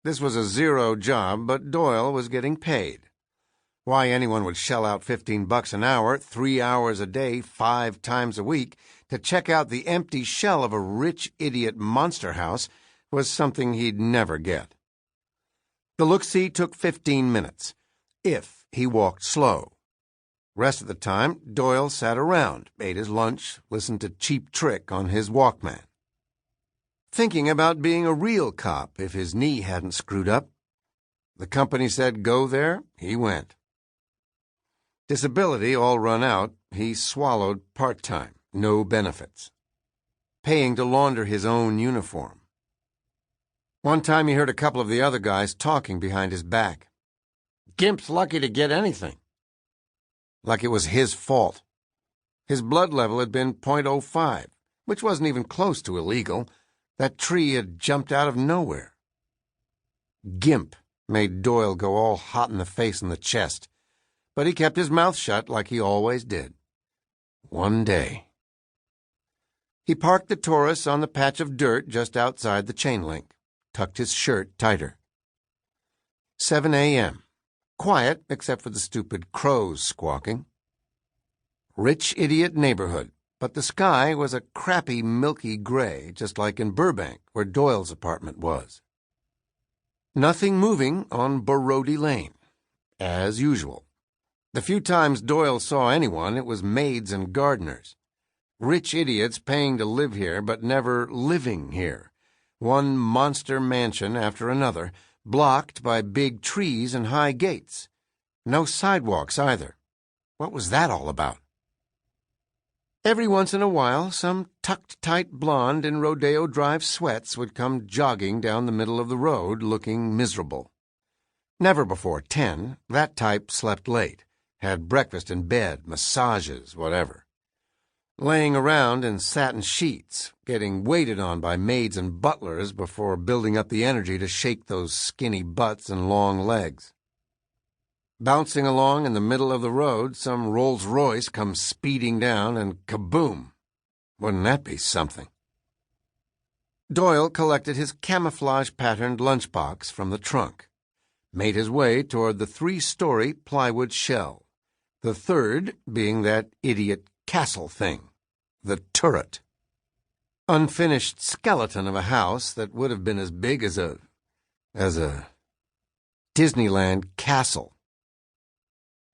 This was a zero job, but Doyle was getting paid. Why anyone would shell out $15 an hour, 3 hours a day, 5 times a week, to check out the empty shell of a rich idiot monster house was something he'd never get. The look-see took 15 minutes, if he walked slow. Rest of the time, Doyle sat around, ate his lunch, listened to Cheap Trick on his Walkman. Thinking about being a real cop if his knee hadn't screwed up. The company said go there, he went. Disability all run out, he swallowed part-time, no benefits. Paying to launder his own uniform. One time he heard a couple of the other guys talking behind his back. Gimp's lucky to get anything. Like it was his fault. His blood level had been .05, which wasn't even close to illegal. That tree had jumped out of nowhere. Gimp made Doyle go all hot in the face and the chest, but he kept his mouth shut like he always did. One day. He parked the Taurus on the patch of dirt just outside the chain link, tucked his shirt tighter. 7 a.m. Quiet except for the stupid crows squawking. Rich idiot neighborhood, but the sky was a crappy milky gray, just like in Burbank, where Doyle's apartment was. Nothing moving on Borody Lane, as usual. The few times Doyle saw anyone, it was maids and gardeners. Rich idiots paying to live here, but never living here. One monster mansion after another, blocked by big trees and high gates. No sidewalks either. What was that all about? Every once in a while, some tucked-tight blonde in Rodeo Drive sweats would come jogging down the middle of the road, looking miserable. Never before 10, that type slept late, had breakfast in bed, massages, whatever. Laying around in satin sheets, getting waited on by maids and butlers before building up the energy to shake those skinny butts and long legs. Bouncing along in the middle of the road, some Rolls-Royce comes speeding down and kaboom! Wouldn't that be something? Doyle collected his camouflage-patterned lunchbox from the trunk, made his way toward the 3-story plywood shell, the third being that idiot castle thing, the turret. Unfinished skeleton of a house that would have been as big as a Disneyland castle.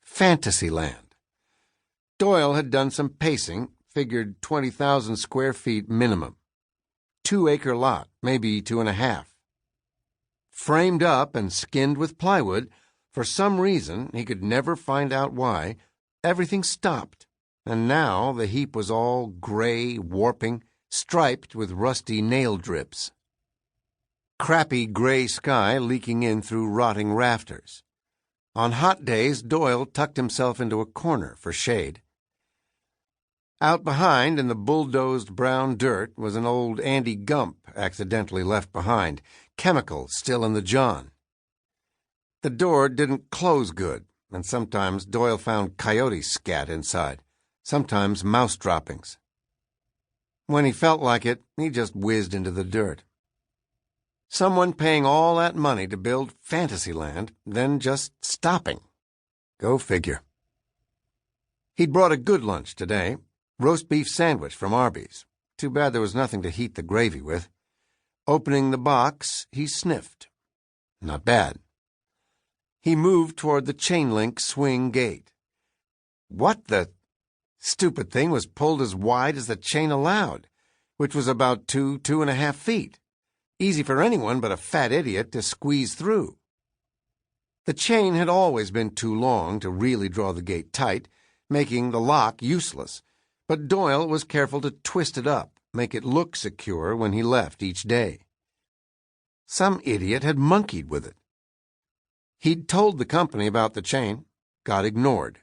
Fantasyland. Doyle had done some pacing, figured 20,000 square feet minimum. 2-acre lot, maybe 2.5. Framed up and skinned with plywood, for some reason, he could never find out why, everything stopped, and now the heap was all gray, warping, striped with rusty nail drips. Crappy gray sky leaking in through rotting rafters. On hot days, Doyle tucked himself into a corner for shade. Out behind, in the bulldozed brown dirt, was an old Andy Gump accidentally left behind, chemicals still in the john. The door didn't close good, and sometimes Doyle found coyote scat inside, sometimes mouse droppings. When he felt like it, he just whizzed into the dirt. Someone paying all that money to build Fantasyland, then just stopping. Go figure. He'd brought a good lunch today. Roast beef sandwich from Arby's. Too bad there was nothing to heat the gravy with. Opening the box, he sniffed. Not bad. He moved toward the chain-link swing gate. What the... Stupid thing was pulled as wide as the chain allowed, which was about 2.5 feet. Easy for anyone but a fat idiot to squeeze through. The chain had always been too long to really draw the gate tight, making the lock useless, but Doyle was careful to twist it up, make it look secure when he left each day. Some idiot had monkeyed with it. He'd told the company about the chain, got ignored.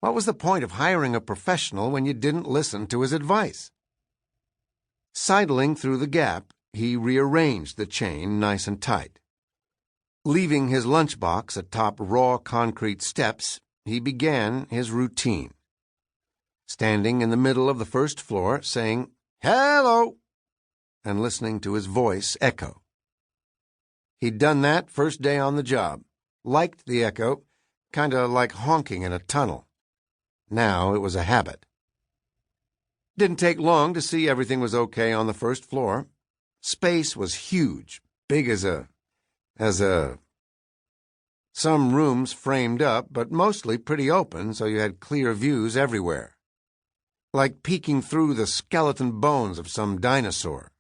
What was the point of hiring a professional when you didn't listen to his advice? Sidling through the gap, he rearranged the chain nice and tight. Leaving his lunchbox atop raw concrete steps, he began his routine. Standing in the middle of the first floor, saying, "Hello," and listening to his voice echo. He'd done that first day on the job. Liked the echo, kinda like honking in a tunnel. Now it was a habit. Didn't take long to see everything was okay on the first floor. Space was huge, big as a... Some rooms framed up, but mostly pretty open, so you had clear views everywhere. Like peeking through the skeleton bones of some dinosaur.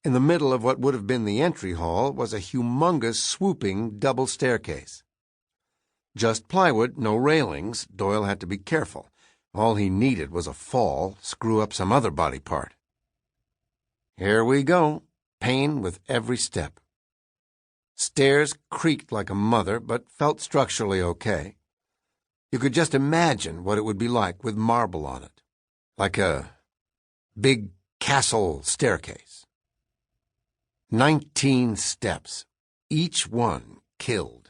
In the middle of what would have been the entry hall was a humongous, swooping double staircase. Just plywood, no railings. Doyle had to be careful. All he needed was a fall, screw up some other body part. Here we go. Pain with every step. Stairs creaked like a mother, but felt structurally okay. You could just imagine what it would be like with marble on it. Like a big castle staircase. 19 steps, each one killed.